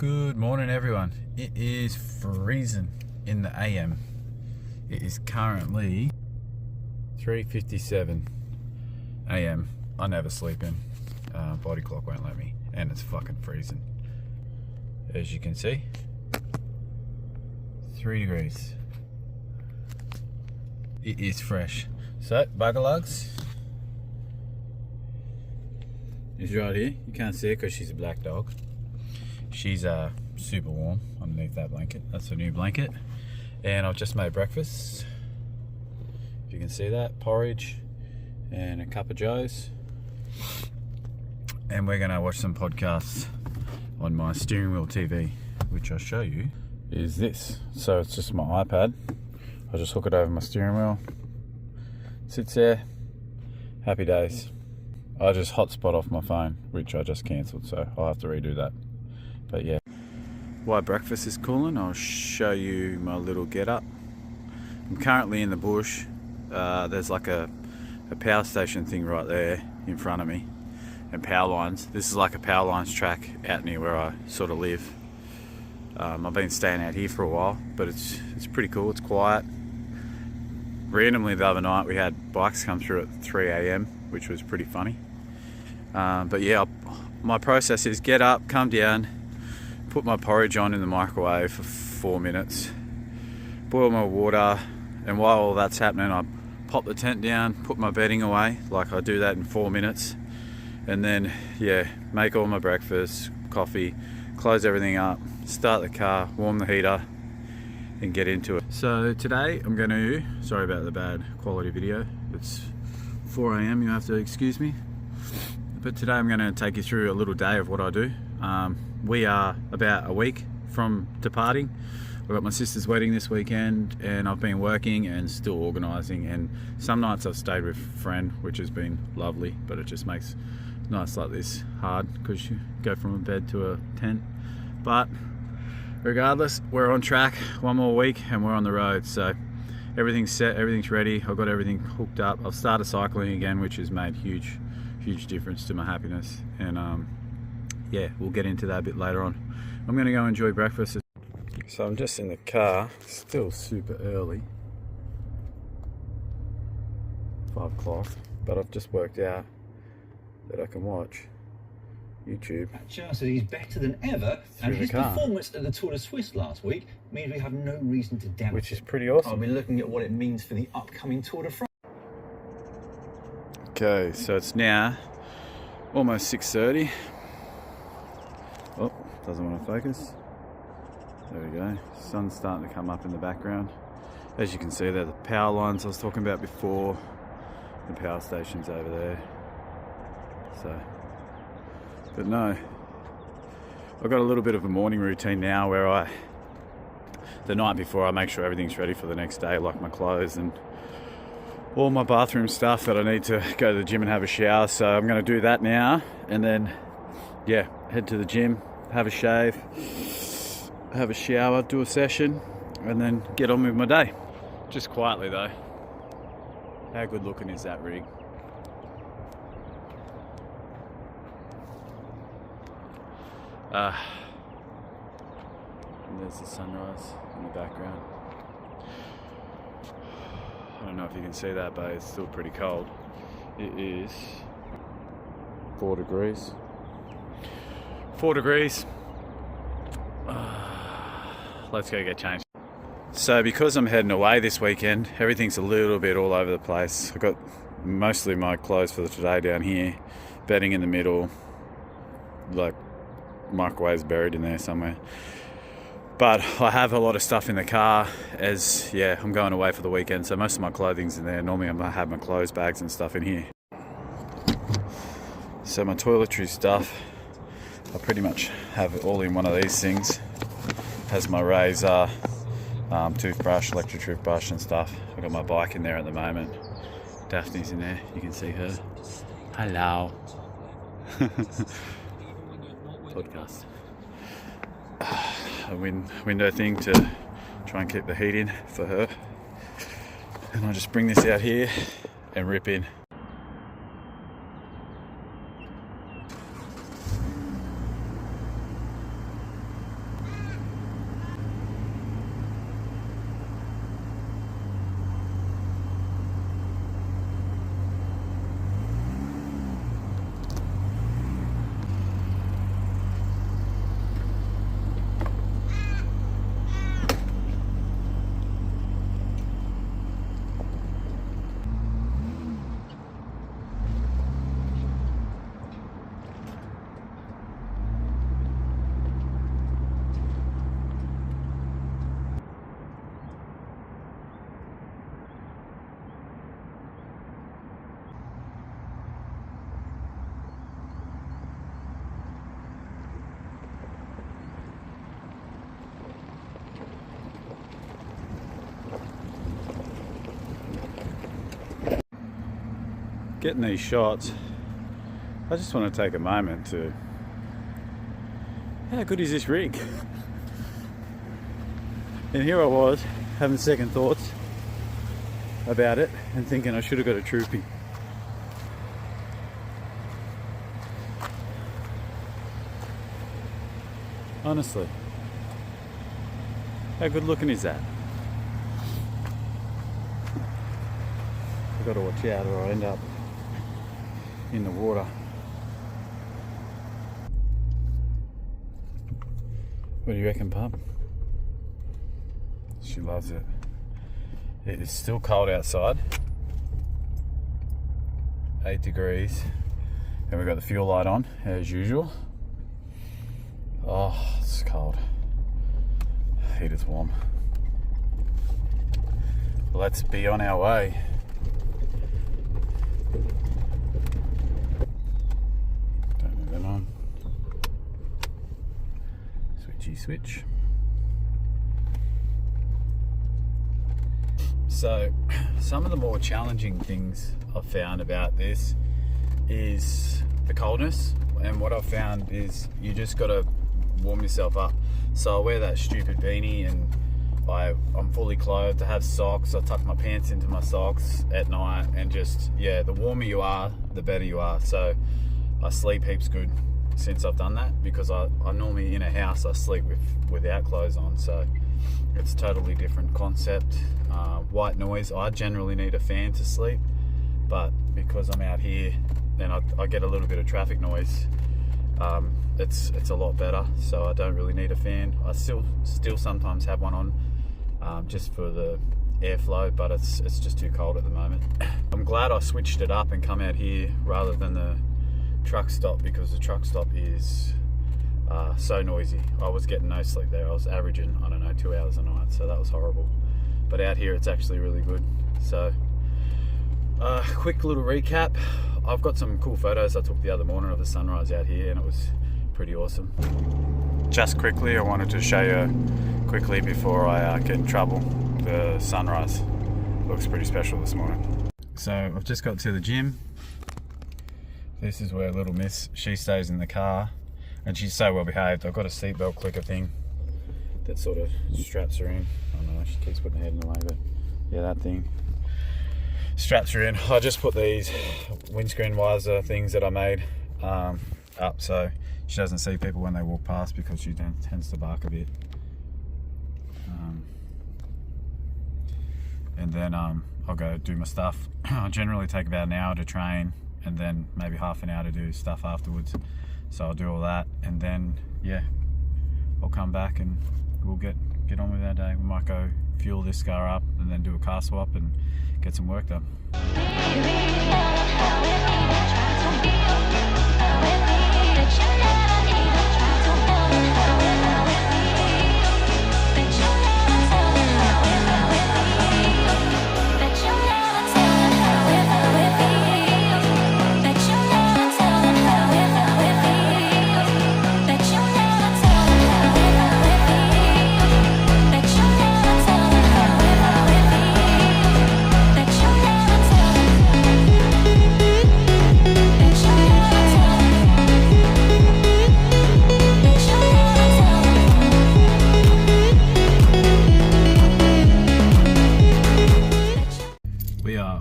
Good morning, everyone. It is freezing in the AM. It is currently 3:57 AM. I never sleep in. Body clock won't let me, and it's fucking freezing. As you can see, 3 degrees. It is fresh. So, bugger lugs is right here. You can't see it because she's a black dog. She's super warm underneath that blanket. That's a new blanket. And I've just made breakfast. If you can see that, porridge and a cup of joes. And we're gonna watch some podcasts on my steering wheel TV, which I'll show you is this. So it's just my iPad. I just hook it over my steering wheel. Sits there. Happy days. I just hotspot off my phone, which I just cancelled, so I'll have to redo that. But yeah, while breakfast is cooling, I'll show you my little get up. I'm currently in the bush. There's like a power station thing right there in front of me, and power lines. This is like a power lines track out near where I sort of live. I've been staying out here for a while, but it's pretty cool. It's quiet. Randomly the other night we had bikes come through at 3 AM, which was pretty funny. But yeah, my process is get up, come down, put my porridge on in the microwave for 4 minutes, boil my water, and while all that's happening I pop the tent down, put my bedding away. Like I do that in 4 minutes, and then yeah, make all my breakfast, coffee, close everything up, start the car, warm the heater and get into it. So today I'm going to, sorry about the bad quality video, it's 4 AM, you have to excuse me, but today I'm going to take you through a little day of what I do. We are about a week from departing. I've got my sister's wedding this weekend, and I've been working and still organising, and some nights I've stayed with a friend, which has been lovely, but it just makes nights like this hard because you go from a bed to a tent. But regardless, we're on track. One more week and we're on the road, so everything's set, everything's ready. I've got everything hooked up. I've started cycling again, which has made huge difference to my happiness, and yeah, we'll get into that a bit later on. I'm gonna go enjoy breakfast. So I'm just in the car, still super early, 5 o'clock, but I've just worked out that I can watch YouTube. Chelsea is better than ever, and his performance at the Tour de Suisse last week means we have no reason to doubt it. Which is pretty awesome. I'll be looking at what it means for the upcoming Tour de France. Okay, so it's now almost 6:30. Oh, doesn't want to focus. There we go. Sun's starting to come up in the background. As you can see there, the power lines I was talking about before, the power station's over there. So, but no, I've got a little bit of a morning routine now where the night before I make sure everything's ready for the next day, like my clothes and all my bathroom stuff that I need to go to the gym and have a shower. So I'm going to do that now, and then yeah, head to the gym, have a shave, have a shower, do a session, and then get on with my day. Just quietly though. How good looking is that rig? And there's the sunrise in the background. I don't know if you can see that, but it's still pretty cold. It is 4 degrees. 4 degrees. Let's go get changed. So because I'm heading away this weekend, everything's a little bit all over the place. I've got mostly my clothes for today down here, bedding in the middle, like microwaves buried in there somewhere. But I have a lot of stuff in the car as, yeah, I'm going away for the weekend, so most of my clothing's in there. Normally I have my clothes bags and stuff in here. So my toiletry stuff, I pretty much have it all in one of these things. Has my razor, toothbrush, electric toothbrush and stuff. I've got my bike in there at the moment. Daphne's in there, you can see her. Hello. Podcast. A window thing to try and keep the heat in for her. And I'll just bring this out here and rip in. getting these shots, I just want to take a moment to, how good is this rig? And here I was having second thoughts about it and thinking I should have got a troopy. Honestly, how good looking is that? I've got to watch out or I end up in the water. What do you reckon, pup? She loves it. It is still cold outside. 8 degrees. And we've got the fuel light on as usual. Oh, it's cold. Heater's warm. Let's be on our way. Don't leave that on. Switchy switch. So, some of the more challenging things I've found about this is the coldness, and what I've found is you just got to warm yourself up. So I wear that stupid beanie and I'm fully clothed. I have socks. I tuck my pants into my socks at night, and just, yeah, the warmer you are, the better you are. So I sleep heaps good since I've done that, because I normally in a house I sleep without clothes on, so it's a totally different concept. White noise, I generally need a fan to sleep, but because I'm out here and I get a little bit of traffic noise, it's a lot better, so I don't really need a fan. I still sometimes have one on, just for the airflow, but it's just too cold at the moment. I'm glad I switched it up and come out here rather than the truck stop, because the truck stop is so noisy. I was getting no sleep there. I was averaging, I don't know, 2 hours a night, so that was horrible. But out here it's actually really good. So quick little recap. I've got some cool photos I took the other morning of the sunrise out here, and it was pretty awesome. Just quickly, I wanted to show you quickly before I get in trouble, the sunrise. Looks pretty special this morning. So I've just got to the gym. This is where little miss, she stays in the car, and she's so well behaved. I've got a seatbelt clicker thing that sort of straps her in. I don't know, she keeps putting her head in the way, but yeah, that thing straps her in. I just put these windscreen visor things that I made up so she doesn't see people when they walk past, because she tends to bark a bit. And then I'll go do my stuff. I generally take about an hour to train, and then maybe half an hour to do stuff afterwards. So I'll do all that, and then yeah, I'll come back and we'll get on with our day. We might go fuel this car up and then do a car swap and get some work done.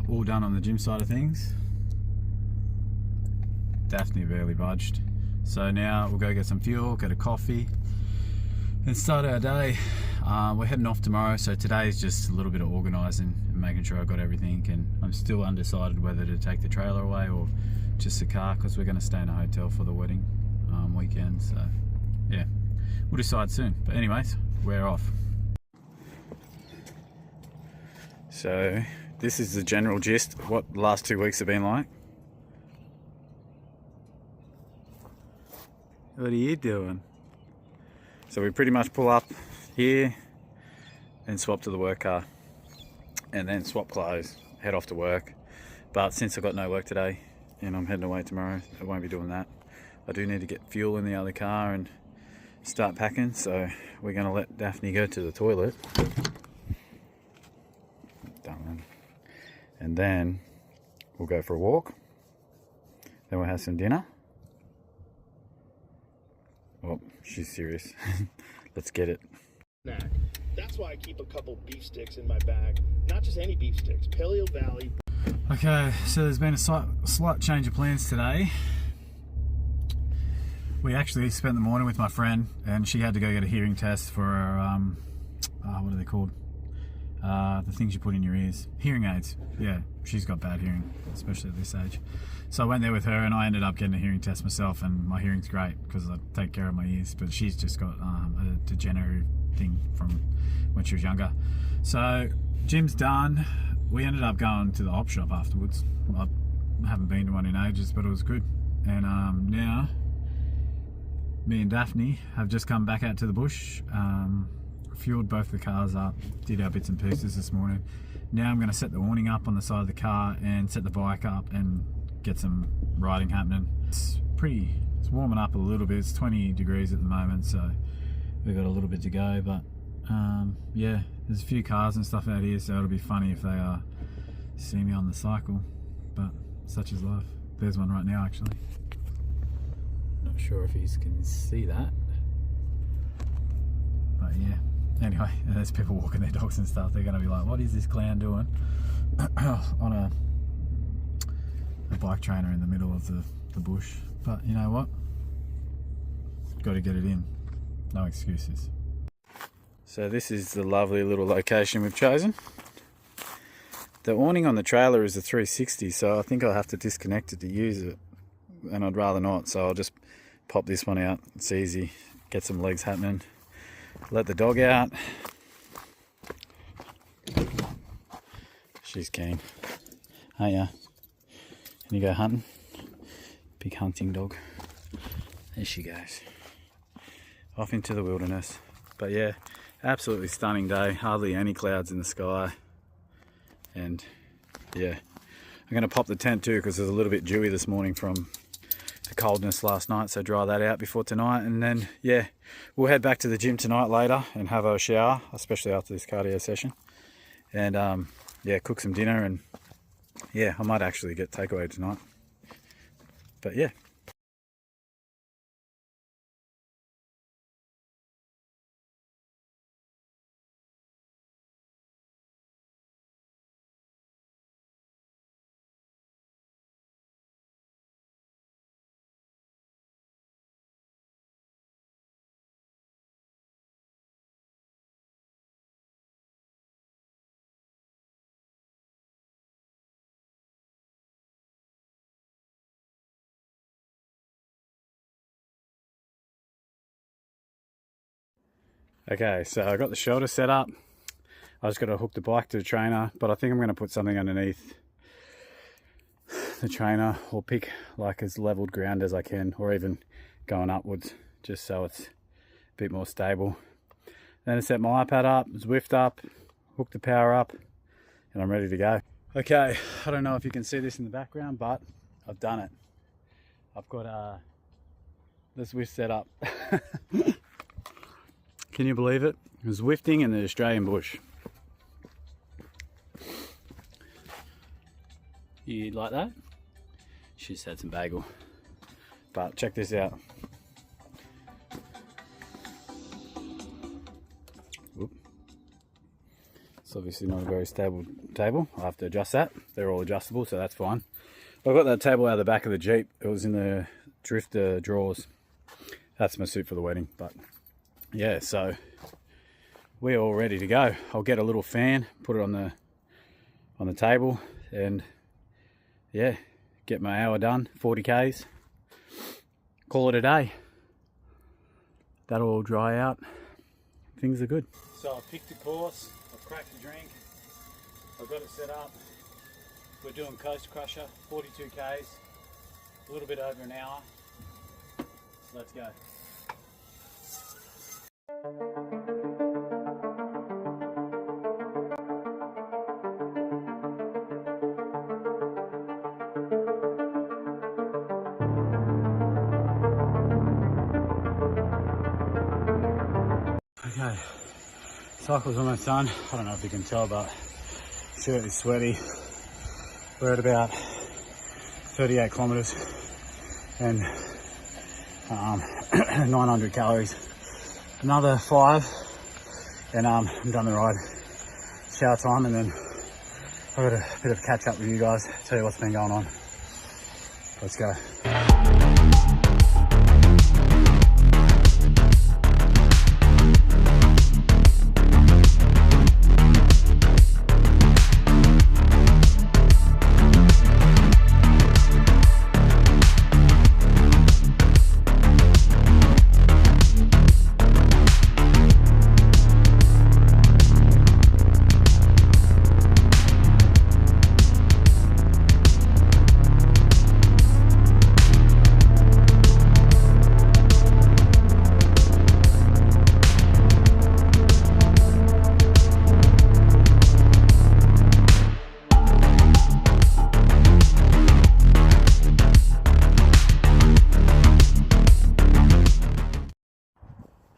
All done on the gym side of things. Daphne barely budged, so now we'll go get some fuel, get a coffee, and start our day. We're heading off tomorrow, so today is just a little bit of organising and making sure I got everything, and I'm still undecided whether to take the trailer away or just the car, because we're going to stay in a hotel for the wedding weekend, so yeah, we'll decide soon. But anyways, we're off. So this is the general gist of what the last 2 weeks have been like. What are you doing? So we pretty much pull up here and swap to the work car, and then swap clothes, head off to work. But since I've got no work today and I'm heading away tomorrow, I won't be doing that. I do need to get fuel in the other car and start packing, so we're going to let Daphne go to the toilet. Done. And then we'll go for a walk, Then we'll have some dinner. Oh, she's serious. Let's get it. That's why I keep a couple beef sticks in my bag. Not just any beef sticks, Paleo Valley. Okay, so there's been a slight change of plans today. We actually spent the morning with my friend, and she had to go get a hearing test for her, what are they called? The things you put in your ears. Hearing aids. Yeah, she's got bad hearing, especially at this age. So I went there with her, and I ended up getting a hearing test myself, and my hearing's great because I take care of my ears, but she's just got a degenerative thing from when she was younger. So gym's done. We ended up going to the op shop afterwards. I haven't been to one in ages, but it was good. And now me and Daphne have just come back out to the bush, fueled both the cars up, did our bits and pieces this morning. Now I'm going to set the awning up on the side of the car and set the bike up and get some riding happening. It's warming up a little bit. It's 20 degrees at the moment, so we've got a little bit to go, but yeah, there's a few cars and stuff out here, so it'll be funny if they see me on the cycle, but such is life. There's one right now, actually. Not sure if you can see that, but yeah. Anyway, there's people walking their dogs and stuff. They're going to be like, what is this clown doing on a bike trainer in the middle of the bush? But you know what? Got to get it in. No excuses. So this is the lovely little location we've chosen. The awning on the trailer is a 360, so I think I'll have to disconnect it to use it, and I'd rather not, so I'll just pop this one out. It's easy. Get some legs happening. Let the dog out. She's keen. Aren't ya? Can you go hunting? Big hunting dog. There she goes. Off into the wilderness. But yeah, absolutely stunning day. Hardly any clouds in the sky. And yeah, I'm going to pop the tent too because it was a little bit dewy this morning from the coldness last night, so dry that out before tonight, and then yeah, we'll head back to the gym tonight later and have a shower, especially after this cardio session, and yeah, cook some dinner, and yeah, I might actually get takeaway tonight, but yeah. Okay, so I got the shoulder set up. I just got to hook the bike to the trainer, but I think I'm going to put something underneath the trainer or pick like as leveled ground as I can, or even going upwards, just so it's a bit more stable. Then I set my iPad up, Zwift up, hook the power up, and I'm ready to go. Okay, I don't know if you can see this in the background, but I've done it. I've got the Zwift set up. Can you believe it? It was Zwifting in the Australian bush. You like that? She just had some bagel. But check this out. Whoop. It's obviously not a very stable table. I have to adjust that. They're all adjustable, so that's fine. I got that table out of the back of the Jeep. It was in the drifter drawers. That's my suit for the wedding, but yeah, so we're all ready to go. I'll get a little fan, put it on the table, and yeah, get my hour done, 40 Ks, call it a day. That'll all dry out. Things are good. So I've picked a course, I've cracked the drink, I've got it set up. We're doing Coast Crusher, 42 Ks, a little bit over an hour. Let's go. Okay, cycle's almost done. I don't know if you can tell, but shirt is sweaty. We're at about 38 kilometres. and 900 calories. Another 5, and I'm done the ride. Shower time, and then I've got a bit of catch up with you guys, tell you what's been going on. Let's go.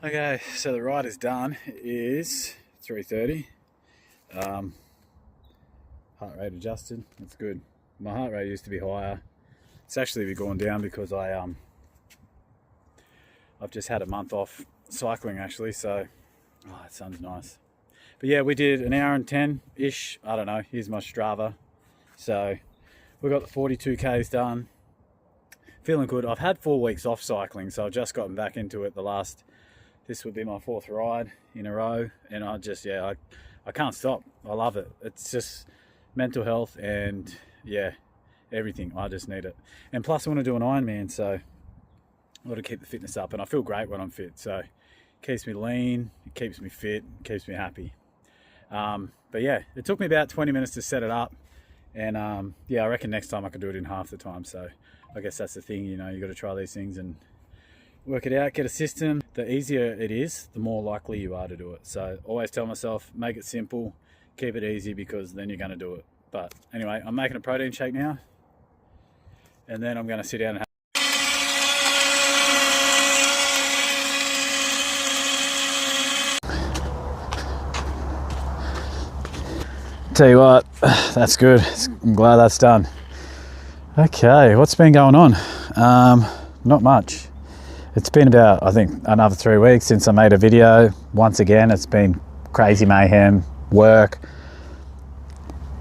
Okay, so the ride is done. It is 3:30. Heart rate adjusted. That's good. My heart rate used to be higher. It's actually gone down because I've just had a month off cycling actually. So, oh, that sounds nice. But yeah, we did an hour and 10-ish. I don't know. Here's my Strava. So we got the 42 Ks done. Feeling good. I've had 4 weeks off cycling, so I've just gotten back into it. This would be my 4th ride in a row, and I can't stop. I love it. It's just mental health and yeah, everything. I just need it. And plus I want to do an Ironman, so I got to keep the fitness up, and I feel great when I'm fit. So it keeps me lean, it keeps me fit, it keeps me happy. But yeah, it took me about 20 minutes to set it up, and yeah, I reckon next time I can do it in half the time. So I guess that's the thing, you know, you got to try these things and work it out, get a system. The easier it is, the more likely you are to do it. So always tell myself, make it simple, keep it easy, because then you're going to do it. But anyway, I'm making a protein shake now, and then I'm going to sit down and have Tell you what, that's good. I'm glad that's done. Okay, what's been going on? Not much. It's been about, I think, another 3 weeks since I made a video. Once again, it's been crazy mayhem, work,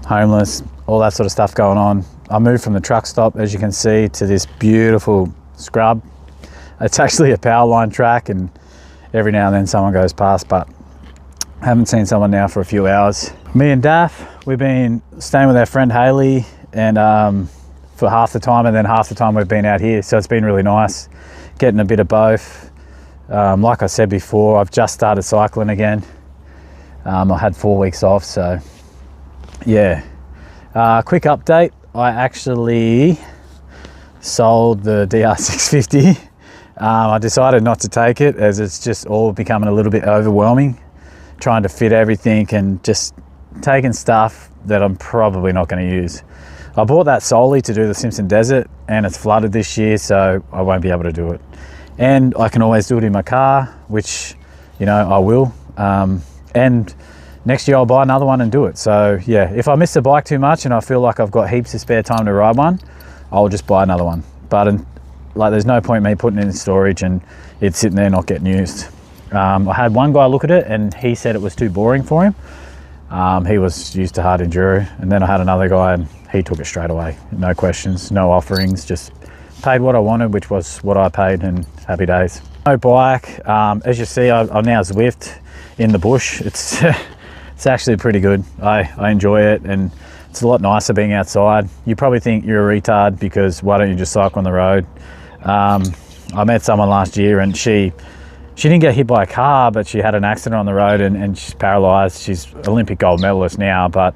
homeless, all that sort of stuff going on. I moved from the truck stop, as you can see, to this beautiful scrub. It's actually a power line track, and every now and then someone goes past, but I haven't seen someone now for a few hours. Me and Daff, we've been staying with our friend Haley, and for half the time, and then half the time we've been out here. So it's been really nice getting a bit of both. Like I said before, I've just started cycling again. I had 4 weeks off, so yeah. Quick update, I actually sold the DR650. I decided not to take it, as it's just all becoming a little bit overwhelming, trying to fit everything and just taking stuff that I'm probably not going to use. I bought that solely to do the Simpson Desert, and it's flooded this year, so I won't be able to do it. And I can always do it in my car, which, you know, I will. And next year I'll buy another one and do it. So yeah, if I miss the bike too much and I feel like I've got heaps of spare time to ride one, I'll just buy another one. But like, there's no point me putting it in storage and it's sitting there not getting used. I had one guy look at it and he said it was too boring for him. He was used to hard enduro, and then I had another guy and he took it straight away. No questions, no offerings, just paid what I wanted, which was what I paid, and happy days. No bike. As you see, I'm now Zwift in the bush. It's actually pretty good. I enjoy it, and it's a lot nicer being outside. You probably think you're a retard because why don't you just cycle on the road? I met someone last year and she didn't get hit by a car, but she had an accident on the road and she's paralyzed. She's Olympic gold medalist now, but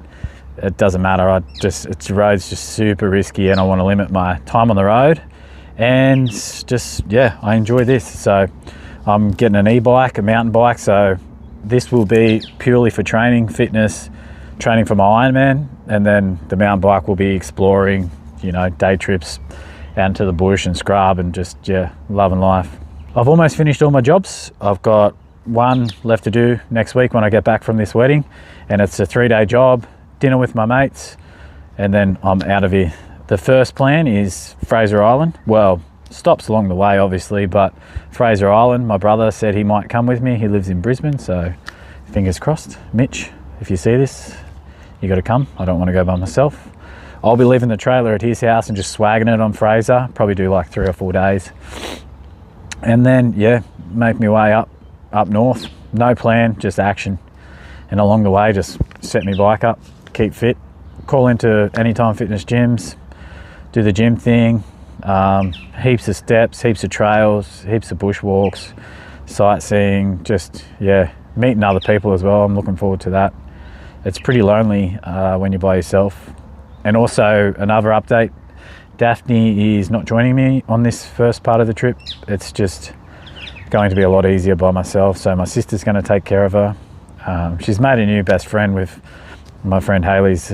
it doesn't matter. The road's just super risky, and I want to limit my time on the road. And just, yeah, I enjoy this. So I'm getting an e-bike, a mountain bike. So this will be purely for training, fitness, training for my Ironman. And then the mountain bike will be exploring, you know, day trips out into the bush and scrub, and just, yeah, loving life. I've almost finished all my jobs. I've got one left to do next week when I get back from this wedding, and it's a 3-day job, dinner with my mates, and then I'm out of here. The first plan is Fraser Island. Well, Stops along the way, obviously, but Fraser Island, my brother said he might come with me. He lives in Brisbane, so fingers crossed. Mitch, if you see this, you got to come. I don't want to go by myself. I'll be leaving the trailer at his house and just swagging it on Fraser. Probably do like 3 or 4 days. And then, yeah, make my way up north. No plan, just action. And along the way, just set my bike up, keep fit, call into Anytime Fitness gyms, do the gym thing, heaps of steps, heaps of trails, heaps of bushwalks, sightseeing, just, yeah, meeting other people as well. I'm looking forward to that. It's pretty lonely when you're by yourself. And also, another update, Daphne is not joining me on this first part of the trip. It's just going to be a lot easier by myself, so my sister's going to take care of her. She's made a new best friend with my friend Haley's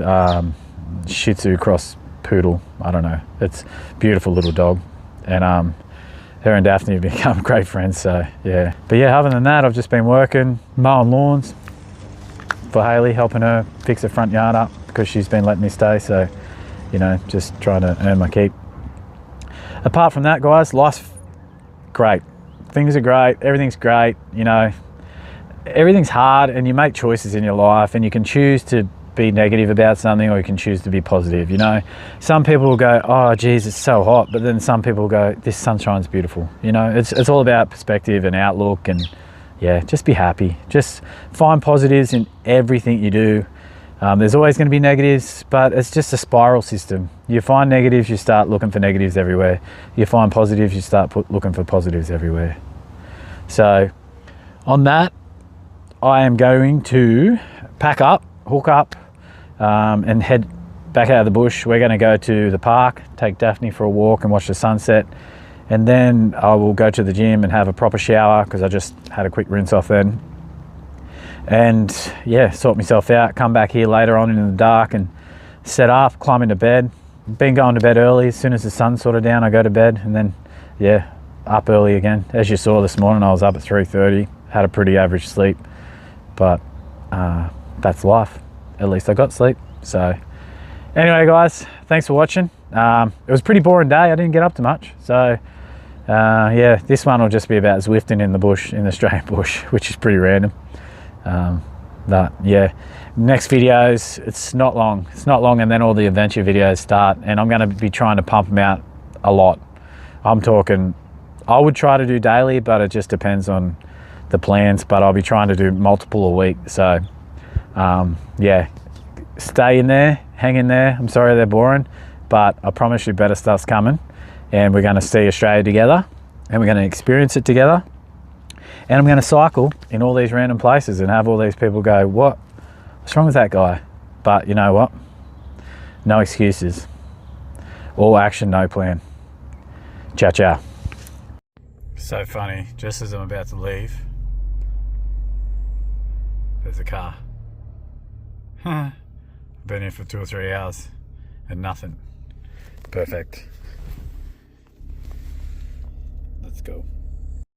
Shih Tzu cross poodle. I don't know, it's a beautiful little dog, and her and Daphne have become great friends, so yeah. But yeah, other than that, I've just been working, mowing lawns for Haley, helping her fix her front yard up because she's been letting me stay, so you know, just trying to earn my keep. Apart from that, guys, life's great. Things are great, everything's great, you know. Everything's hard, and you make choices in your life, and you can choose to be negative about something, or you can choose to be positive, you know. Some people will go, oh geez, it's so hot, but then some people will go, this sunshine's beautiful, you know. It's all about perspective and outlook, and yeah, just be happy. Just find positives in everything you do. There's always going to be negatives, but it's just a spiral system. You find negatives, you start looking for negatives everywhere. You find positives, you start looking for positives everywhere. So on that, I am going to pack up, hook up, and head back out of the bush. We're going to go to the park, take Daphne for a walk and watch the sunset. And then I will go to the gym and have a proper shower because I just had a quick rinse off then. And yeah, sort myself out, come back here later on in the dark and set up, climb into bed. Been going to bed early. As soon as the sun's sort of down, I go to bed, and then yeah, up early again. As you saw this morning, I was up at 3:30, had a pretty average sleep, but that's life. At least I got sleep. So anyway, guys, thanks for watching. It was a pretty boring day. I didn't get up to much. So yeah, this one will just be about Zwifting in the bush, in the Australian bush, which is pretty random. But yeah, next videos, it's not long, and then all the adventure videos start, and I'm going to be trying to pump them out a lot. I'm talking, I would try to do daily, but it just depends on the plans, but I'll be trying to do multiple a week. So yeah, stay in there, hang in there. I'm sorry they're boring, but I promise you better stuff's coming, and we're going to see Australia together, and we're going to experience it together. And I'm going to cycle in all these random places and have all these people go, what's wrong with that guy? But you know what? No excuses. All action, no plan. Ciao, ciao. So funny, just as I'm about to leave, there's a car. I've been here for 2 or 3 hours and nothing. Perfect. Let's go.